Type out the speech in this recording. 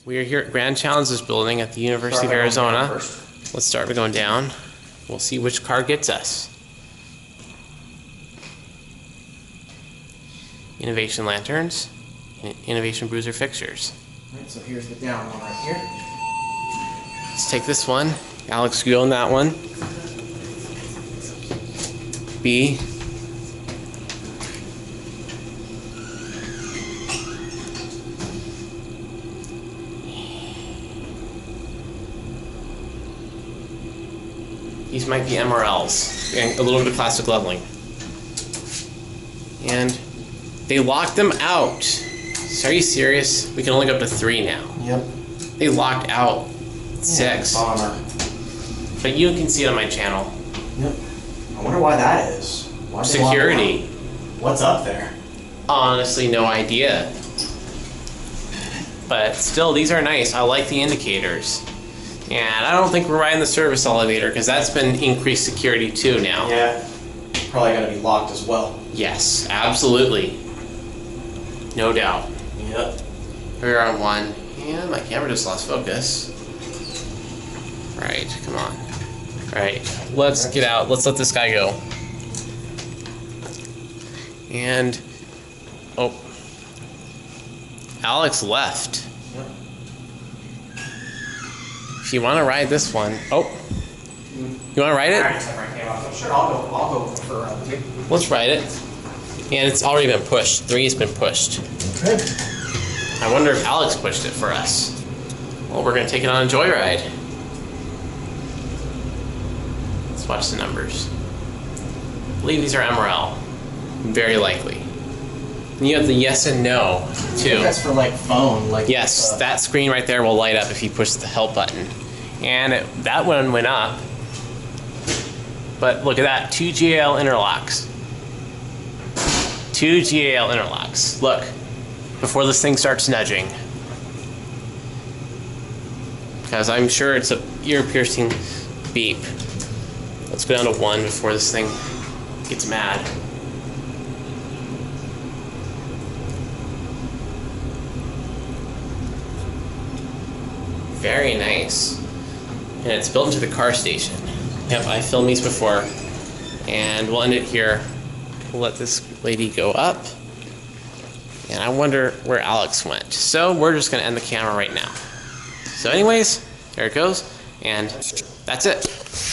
We are here at Grand Challenges building at the University of Arizona. Let's start by going down. We'll see which car gets us. Innovation lanterns, Innovation Bruiser fixtures. Alright, so here's the down one right here. Let's take this one. Alex, go on that one. B. These might be MRLs, and a little bit of plastic leveling. And they locked them out. So are you serious? We can only go up to 3 now. Yep. They locked out 6. Bummer. But you can see it on my channel. Yep. I wonder why that is. Why'd they lock it Security. out? What's up there? Honestly, no idea. But still, these are nice. I like the indicators. And I don't think we're riding the service elevator because that's been increased security too now. Yeah. Probably gonna be locked as well. Yes, absolutely. No doubt. Yep. We're on 1. And my camera just lost focus. Right, come on. Alright, let's get out. Let's let this guy go. And, oh. Alex left. Yep. If you want to ride this one, oh. You want to ride it? I'm sure I'll go for 2. Let's ride it. And it's already been pushed. 3 has been pushed. Okay. I wonder if Alex pushed it for us. Well, we're going to take it on a joyride. Let's watch the numbers. I believe these are MRL. Very likely. And you have the yes and no, too. That's for like phone. Like Yes, that screen right there will light up if you push the help button. And that one went up. But look at that, 2 GAL interlocks. 2 GAL interlocks. Look, before this thing starts nudging. Because I'm sure it's a ear-piercing beep. Let's go down to 1 before this thing gets mad. Very nice. And it's built into the car station. Yep, I filmed these before. And we'll end it here. We'll let this lady go up. And I wonder where Alex went. So we're just going to end the camera right now. So anyways, there it goes. And that's it.